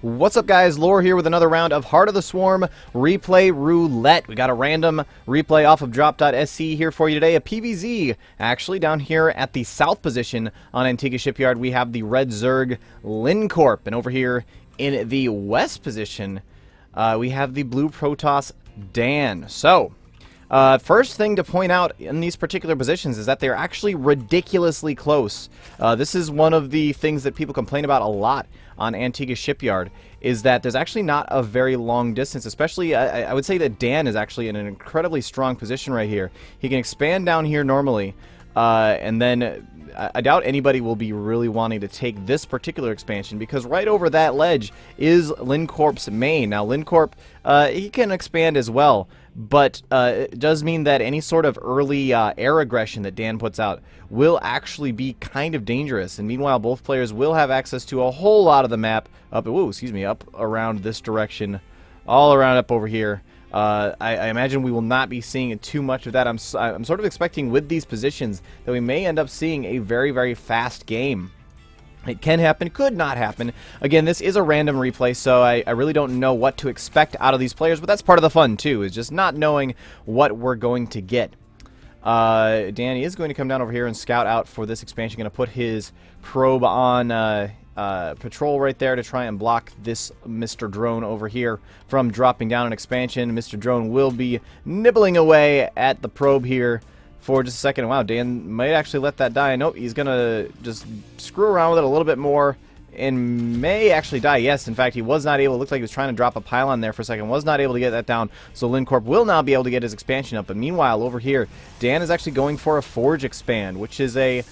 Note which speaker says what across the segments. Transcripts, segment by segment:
Speaker 1: What's up, guys? Lore here with another round of Heart of the Swarm Replay Roulette. We got a random replay off of drop.sc here for you today. A PvZ, actually, down here at the south position on Antigua Shipyard. We have the red Zerg Lincorp. And over here in the west position, we have the blue Protoss Dan. So, first thing to point out in these particular positions is that they're actually ridiculously close. This is one of the things that people complain about a lot on Antigua Shipyard, is that there's actually not a very long distance, especially, I would say that Dan is actually in an incredibly strong position right here. He can expand down here normally, and then I doubt anybody will be really wanting to take this particular expansion, because right over that ledge is Lincorp's main. Now, Lincorp, he can expand as well, but it does mean that any sort of early air aggression that Dan puts out will actually be kind of dangerous. And meanwhile, both players will have access to a whole lot of the map up around this direction, all around up over here. I imagine we will not be seeing too much of that. I'm sort of expecting with these positions that we may end up seeing a very, very fast game. It can happen, could not happen. Again, this is a random replay, so I really don't know what to expect out of these players, but that's part of the fun too, is just not knowing what we're going to get. Danny is going to come down over here and scout out for this expansion. Going to put his probe on patrol right there to try and block this Mr. Drone over here from dropping down an expansion. Mr. Drone will be nibbling away at the probe here for just a second. Wow, Dan might actually let that die. Nope, he's going to just screw around with it a little bit more and may actually die. Yes, in fact, he was not able. It looked like he was trying to drop a pylon there for a second. Was not able to get that down. So Lincorp will now be able to get his expansion up. But meanwhile, over here, Dan is actually going for a Forge expand, which is a...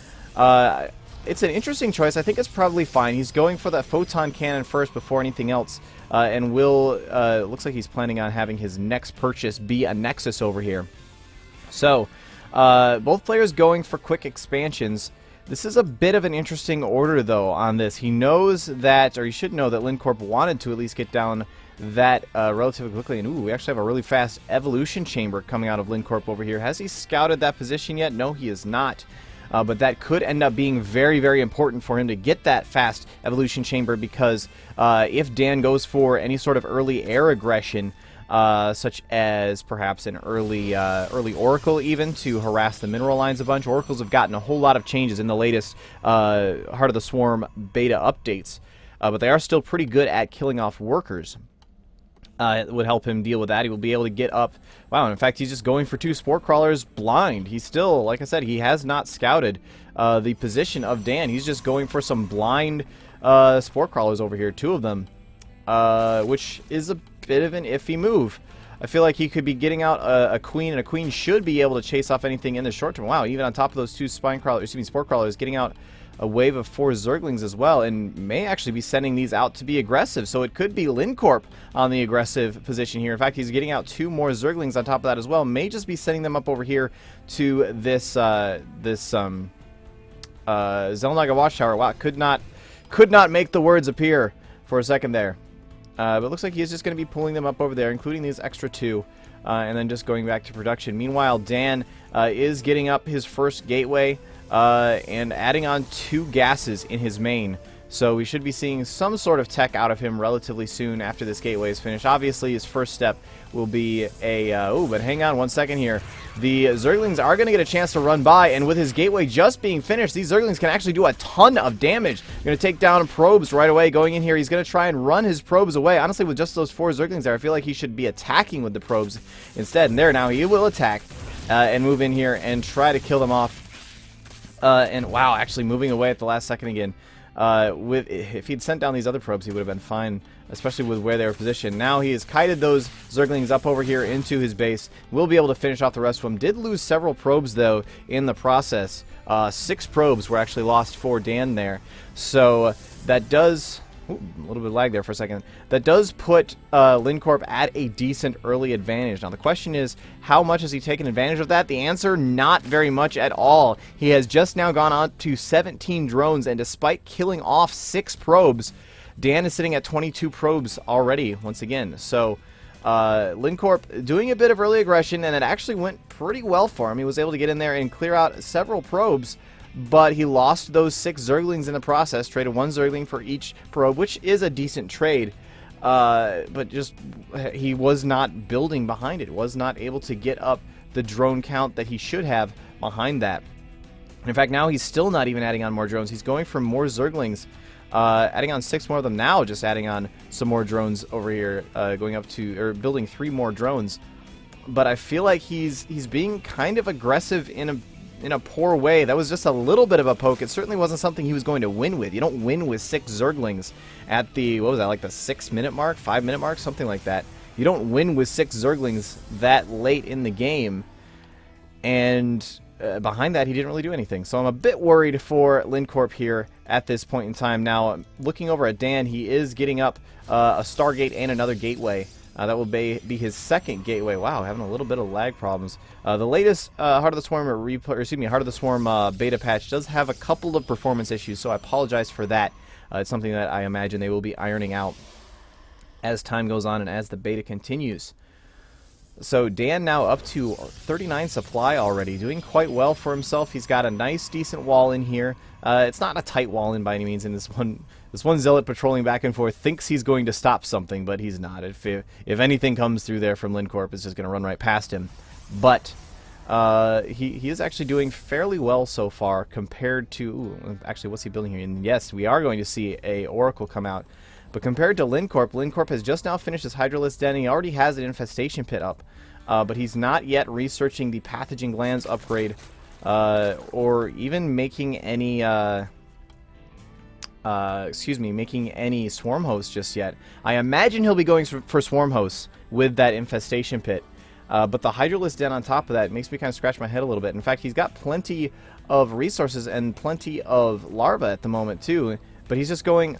Speaker 1: it's an interesting choice. I think it's probably fine. He's going for that photon cannon first before anything else. And will... looks like he's planning on having his next purchase be a Nexus over here. So... both players going for quick expansions. This is a bit of an interesting order, though, on this. He knows that, or he should know that Lincorp wanted to at least get down that relatively quickly. And, ooh, we actually have a really fast evolution chamber coming out of Lincorp over here. Has he scouted that position yet? No, he is not. But that could end up being very, very important for him to get that fast evolution chamber, because if Dan goes for any sort of early air aggression, such as perhaps an early Oracle even to harass the mineral lines a bunch. Oracles have gotten a whole lot of changes in the latest Heart of the Swarm beta updates, but they are still pretty good at killing off workers. It would help him deal with that. He will be able to get up. Wow, and in fact, he's just going for two Spore Crawlers blind. He's still, like I said, he has not scouted the position of Dan. He's just going for some blind Spore Crawlers over here, two of them, which is a bit of an iffy move. I feel like he could be getting out a queen, and a queen should be able to chase off anything in the short term. Wow, even on top of those two Spore Crawlers, getting out a wave of 4 Zerglings as well, and may actually be sending these out to be aggressive. So it could be Lincorp on the aggressive position here. In fact, he's getting out 2 more Zerglings on top of that as well. May just be sending them up over here to this Zelnaga Watchtower. Wow, could not make the words appear for a second there. But it looks like he's just going to be pulling them up over there, including these extra 2, and then just going back to production. Meanwhile, Dan is getting up his first gateway and adding on 2 gases in his main. So we should be seeing some sort of tech out of him relatively soon after this gateway is finished. Obviously, his first step will be a... but hang on one second here. The Zerglings are going to get a chance to run by, and with his gateway just being finished, these Zerglings can actually do a ton of damage. Going to take down probes right away. Going in here, he's going to try and run his probes away. Honestly, with just those 4 Zerglings there, I feel like he should be attacking with the probes instead. And there, now he will attack and move in here and try to kill them off. And wow, actually moving away at the last second again. If he'd sent down these other probes, he would have been fine, especially with where they were positioned. Now he has kited those Zerglings up over here into his base. Will be able to finish off the rest of them. Did lose several probes, though, in the process. 6 probes were actually lost for Dan there. So that does... Ooh, a little bit of lag there for a second. That does put Lincorp at a decent early advantage. Now the question is, how much has he taken advantage of that? The answer, not very much at all. He has just now gone on to 17 drones, and despite killing off 6 probes, Dan is sitting at 22 probes already, once again. So Lincorp doing a bit of early aggression, and it actually went pretty well for him. He was able to get in there and clear out several probes, but he lost those 6 Zerglings in the process, traded 1 Zergling for each probe, which is a decent trade. But just he was not building behind it, was not able to get up the drone count that he should have behind that. In fact, now he's still not even adding on more drones. He's going for more Zerglings, adding on 6 more of them now, just adding on some more drones over here, going up to, or building 3 more drones. But I feel like he's being kind of aggressive in a poor way. That was just a little bit of a poke. It certainly wasn't something he was going to win with. You don't win with 6 Zerglings at the, what was that, like the 6-minute mark, 5-minute mark, something like that. You don't win with 6 Zerglings that late in the game. And behind that, he didn't really do anything. So I'm a bit worried for lincorp here at this point in time. Now, looking over at Dan, he is getting up a Stargate and another gateway. That will be his 2nd gateway. Wow, having a little bit of lag problems. The latest Heart of the Swarm Heart of the Swarm beta patch does have a couple of performance issues, so I apologize for that. It's something that I imagine they will be ironing out as time goes on and as the beta continues. So Dan now up to 39 supply already, doing quite well for himself. He's got a nice, decent wall in here. It's not a tight wall in by any means, and this one zealot patrolling back and forth thinks he's going to stop something, but he's not. If anything comes through there from lincorp, it's just going to run right past him. But he is actually doing fairly well so far compared to... Ooh, actually, what's he building here? And yes, we are going to see a Oracle come out. But compared to lincorp has just now finished his Hydralisk Den. He already has an Infestation Pit up. But he's not yet researching the Pathogen Glands upgrade or even making any... making any Swarm Hosts just yet. I imagine he'll be going for Swarm Hosts with that Infestation Pit. But the Hydralisk Den on top of that makes me kind of scratch my head a little bit. In fact, he's got plenty of resources and plenty of larvae at the moment too. But he's just going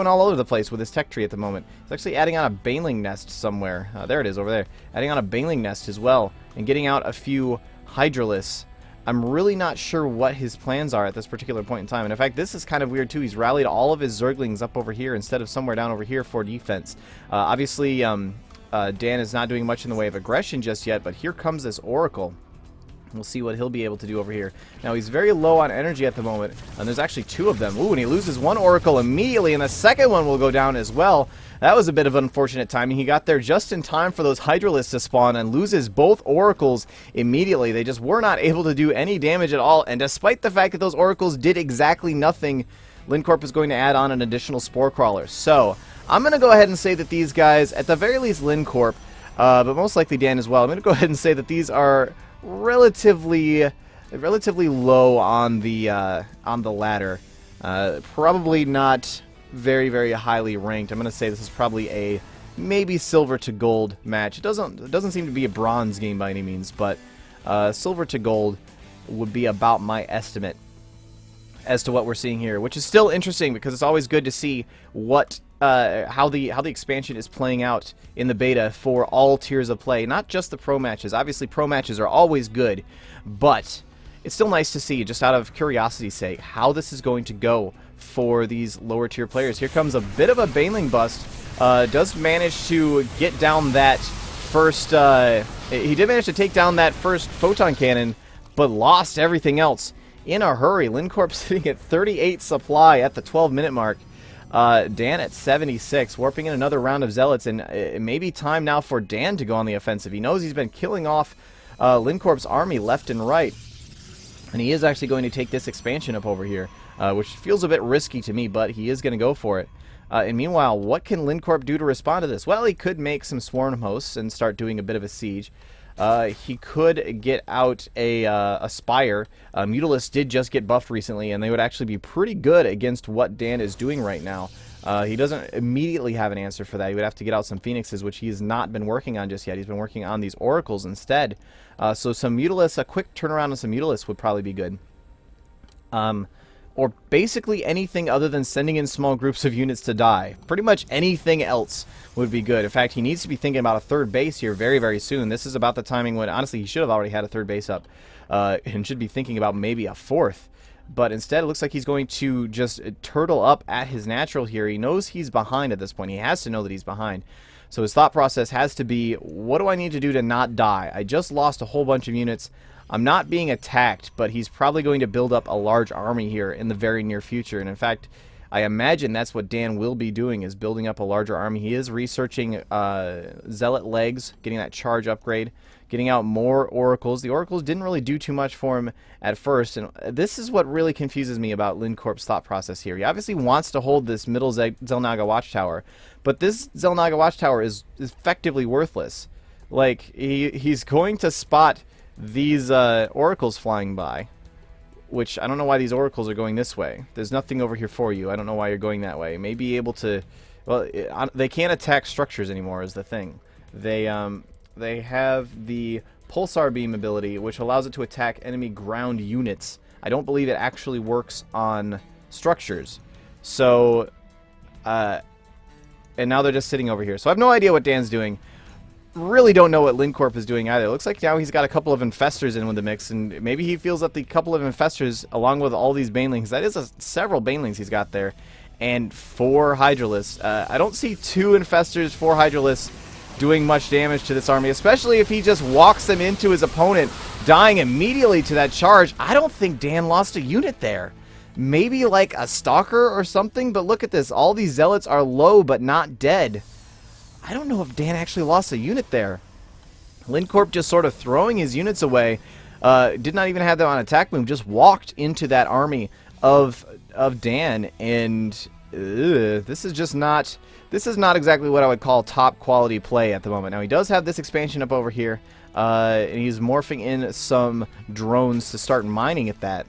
Speaker 1: all over the place with his tech tree at the moment. He's actually adding on a Baneling Nest somewhere. There it is over there. Adding on a Baneling Nest as well and getting out a few Hydralisks. I'm really not sure what his plans are at this particular point in time. And in fact, this is kind of weird too. He's rallied all of his Zerglings up over here instead of somewhere down over here for defense. Obviously, Dan is not doing much in the way of aggression just yet, but here comes this Oracle. We'll see what he'll be able to do over here. Now, he's very low on energy at the moment, and there's actually 2 of them. Ooh, and he loses 1 Oracle immediately, and the second one will go down as well. That was a bit of unfortunate timing. He got there just in time for those Hydralisks to spawn and loses both Oracles immediately. They just were not able to do any damage at all, and despite the fact that those Oracles did exactly nothing, lincorp is going to add on an additional Spore Crawler. So, I'm going to go ahead and say that these guys, at the very least lincorp, but most likely Dan as well, I'm going to go ahead and say that these are relatively low on the ladder. Probably not very highly ranked. I'm going to say this is probably a maybe silver to gold match. It doesn't seem to be a bronze game by any means, but silver to gold would be about my estimate as to what we're seeing here, which is still interesting because it's always good to see what how the expansion is playing out in the beta for all tiers of play, not just the pro matches. Obviously, pro matches are always good, but it's still nice to see, just out of curiosity's sake, how this is going to go for these lower tier players. Here comes a bit of a Baneling bust. Does manage to get down that first... he did manage to take down that first photon cannon, but lost everything else in a hurry. lincorp sitting at 38 supply at the 12-minute mark. Dan at 76, warping in another round of Zealots, and it may be time now for Dan to go on the offensive. He knows he's been killing off lincorp's army left and right, and he is actually going to take this expansion up over here, which feels a bit risky to me, but he is going to go for it. And meanwhile, what can lincorp do to respond to this? Well, he could make some Swarm Hosts and start doing a bit of a siege. He could get out a Spire. Mutalisk did just get buffed recently, and they would actually be pretty good against what Dan is doing right now. He doesn't immediately have an answer for that. He would have to get out some Phoenixes, which he has not been working on just yet. He's been working on these Oracles instead. So some Mutalisk, a quick turnaround on some Mutalisk would probably be good. Or basically anything other than sending in small groups of units to die. Pretty much anything else would be good. In fact, he needs to be thinking about a 3rd base here very soon. This is about the timing when, honestly, he should have already had a 3rd base up. And should be thinking about maybe a 4th. But instead, it looks like he's going to just turtle up at his natural here. He knows he's behind at this point. He has to know that he's behind. So his thought process has to be, what do I need to do to not die? I just lost a whole bunch of units. I'm not being attacked, but he's probably going to build up a large army here in the very near future. And in fact, I imagine that's what Dan will be doing, is building up a larger army. He is researching Zealot legs, getting that charge upgrade, getting out more oracles. The oracles didn't really do too much for him at first, and this is what really confuses me about lincorp's thought process here. He obviously wants to hold this middle Xel'Naga watchtower, but this Xel'Naga watchtower is effectively worthless. Like, he's going to spot these oracles flying by, which I don't know why these oracles are going this way. There's nothing over here for you. I don't know why you're going that way. Maybe able to... Well, they can't attack structures anymore is the thing. They have the pulsar beam ability, which allows it to attack enemy ground units. I don't believe it actually works on structures. So, and now they're just sitting over here. So I have no idea what Dan's doing. Really don't know what lincorp is doing either. It looks like now he's got a couple of infestors in with the mix, and maybe he feels that the couple of infestors, along with all these banelings, that is several banelings he's got there, and 4 hydralisks. I don't see 2 infestors, 4 hydralisks doing much damage to this army, especially if he just walks them into his opponent, dying immediately to that charge. I don't think Dan lost a unit there. Maybe like a stalker or something, but look at this. All these zealots are low but not dead. I don't know if Dan actually lost a unit there. lincorp just sort of throwing his units away. Did not even have them on attack move. Just walked into that army of Dan, and this is just not... This is not exactly what I would call top quality play at the moment. Now, he does have this expansion up over here, and he's morphing in some drones to start mining at that.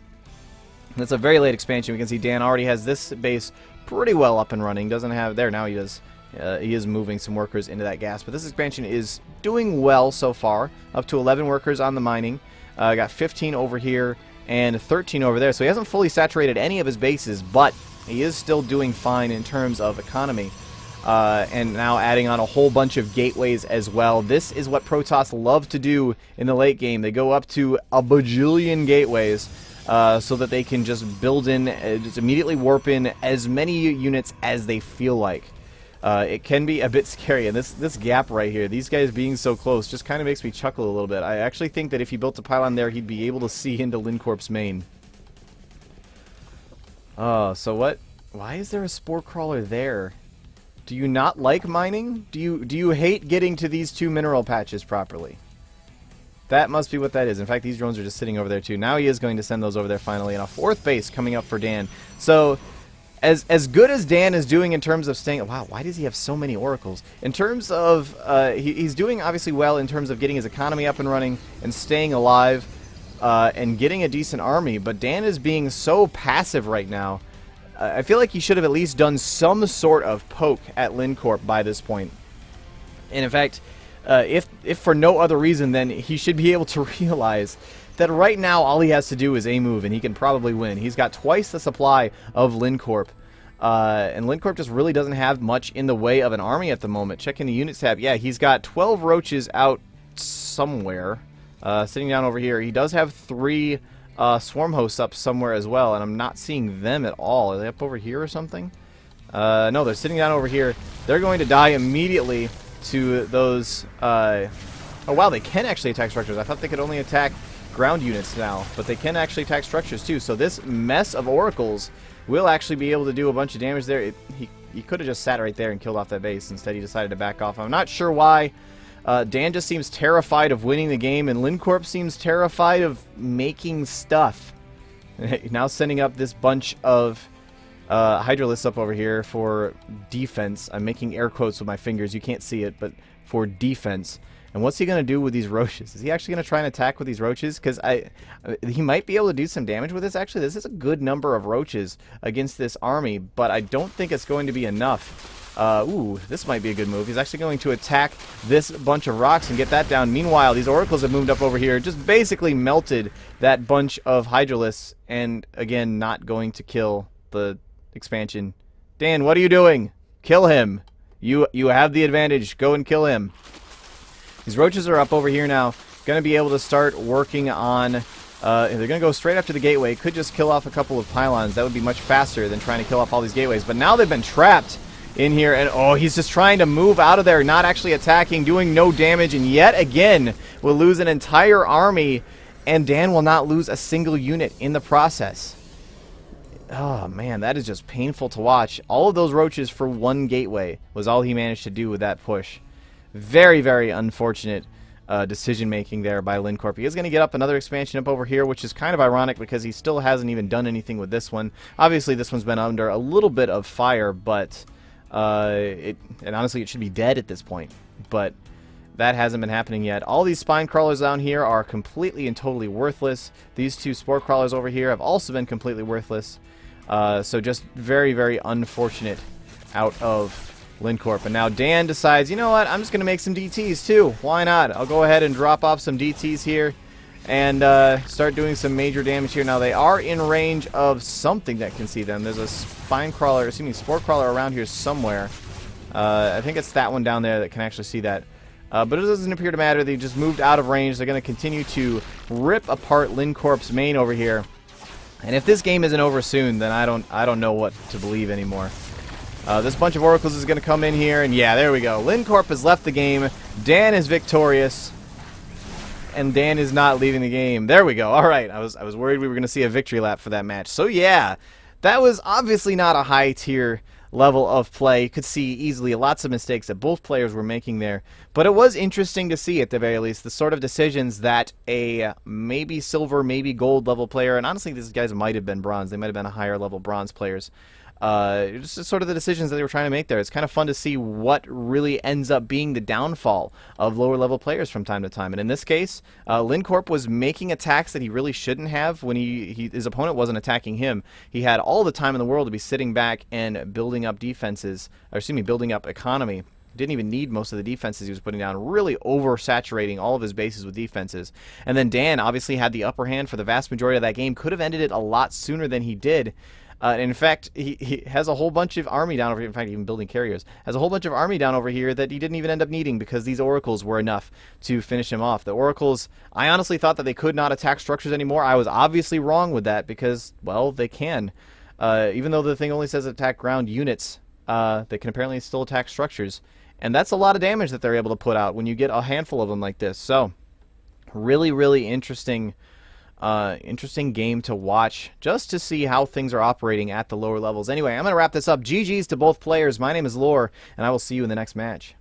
Speaker 1: That's a very late expansion. We can see Dan already has this base pretty well up and running. Doesn't have... There, now he does. He is moving some workers into that gas, but this expansion is doing well so far. Up to 11 workers on the mining. Got 15 over here and 13 over there. So he hasn't fully saturated any of his bases, but he is still doing fine in terms of economy. And now adding on a whole bunch of gateways as well. This is what Protoss love to do in the late game. They go up to a bajillion gateways so that they can just build in, just immediately warp in as many units as they feel like. It can be a bit scary, and this gap right here, these guys being so close, just kind of makes me chuckle a little bit. I actually think that if he built a pylon there, he'd be able to see into lincorp's main. Oh, so what? Why is there a spore crawler there? Do you not like mining? Do you hate getting to these 2 mineral patches properly? That must be what that is. In fact, these drones are just sitting over there too. Now he is going to send those over there finally, and a 4th base coming up for Dan. So... As good as Dan is doing in terms of staying... Wow, why does he have so many oracles? In terms of... he's doing obviously well in terms of getting his economy up and running and staying alive and getting a decent army, but Dan is being so passive right now. I feel like he should have at least done some sort of poke at lincorp by this point. And in fact, if for no other reason, then he should be able to realize that right now all he has to do is a move and he can probably win. He's got twice the supply of lincorp. And lincorp just really doesn't have much in the way of an army at the moment. Checking the units tab. Yeah, he's got 12 roaches out somewhere. Sitting down over here. He does have 3 swarm hosts up somewhere as well, and I'm not seeing them at all. Are they up over here or something? No, they're sitting down over here. They're going to die immediately to those... oh, wow, they can actually attack structures. I thought they could only attack ground units now, but they can actually attack structures too. So this mess of oracles will actually be able to do a bunch of damage there. He could have just sat right there and killed off that base. Instead, he decided to back off. I'm not sure why. Dan just seems terrified of winning the game, and lincorp seems terrified of making stuff. Now sending up this bunch of hydralisks up over here for defense. I'm making air quotes with my fingers. You can't see it, but for defense. And what's he going to do with these roaches? Is he actually going to try and attack with these roaches? Because he might be able to do some damage with this, actually. This is a good number of roaches against this army, but I don't think it's going to be enough. Ooh, this might be a good move. He's actually going to attack this bunch of rocks and get that down. Meanwhile, these oracles have moved up over here, just basically melted that bunch of hydralisks, and again, not going to kill the expansion. Dan, what are you doing? Kill him. You have the advantage. Go and kill him. These roaches are up over here now. Going to be able to start working on... they're going to go straight up to the gateway. Could just kill off a couple of pylons. That would be much faster than trying to kill off all these gateways. But now they've been trapped in here. And, oh, he's just trying to move out of there. Not actually attacking. Doing no damage. And yet again, we'll lose an entire army. and Dan will not lose a single unit in the process. Oh, man, that is just painful to watch. All of those roaches for one gateway was all he managed to do with that push. Very, very unfortunate decision-making there by Lincorp. He is going to get up another expansion up over here, which is kind of ironic because he still hasn't even done anything with this one. Obviously, this one's been under a little bit of fire, but and honestly, it should be dead at this point. But that hasn't been happening yet. All these spine crawlers down here are completely and totally worthless. These two spore crawlers over here have also been completely worthless. So just very, very unfortunate out of Lincorp. And now Dan decides, you know what, I'm just going to make some DTs too. Why not? I'll go ahead and drop off some DTs here and start doing some major damage here. Now they are in range of something that can see them. There's a spine crawler, spore crawler around here somewhere. I think it's that one down there that can actually see that. But it doesn't appear to matter. They just moved out of range. They're going to continue to rip apart Lincorp's main over here. And if this game isn't over soon, then I don't know what to believe anymore. This bunch of oracles is going to come in here, and yeah, there we go. Lincorp has left the game. Dan is victorious, and Dan is not leaving the game. There we go. All right, I was worried we were going to see a victory lap for that match. So yeah, that was obviously not a high tier level of play. You could see easily lots of mistakes that both players were making there, but it was interesting to see at the very least the sort of decisions that a maybe silver, maybe gold level player, and honestly these guys might have been bronze, they might have been higher level bronze players, just sort of the decisions that they were trying to make there. It's kind of fun to see what really ends up being the downfall of lower level players from time to time. And in this case, Lincorp was making attacks that he really shouldn't have when his opponent wasn't attacking him. He had all the time in the world to be sitting back and building up defenses, or excuse me, building up economy. Didn't even need most of the defenses he was putting down, really oversaturating all of his bases with defenses. And then Dan obviously had the upper hand for the vast majority of that game, could have ended it a lot sooner than he did. In fact, he has a whole bunch of army down over here. In fact, even building carriers. Has a whole bunch of army down over here that he didn't even end up needing because these oracles were enough to finish him off. The oracles, I honestly thought that they could not attack structures anymore. I was obviously wrong with that because, well, they can. Even though the thing only says attack ground units, they can apparently still attack structures. And that's a lot of damage that they're able to put out when you get a handful of them like this. So, really, really interesting game to watch just to see how things are operating at the lower levels. Anyway, I'm going to wrap this up. GG's to both players. My name is Lore, and I will see you in the next match.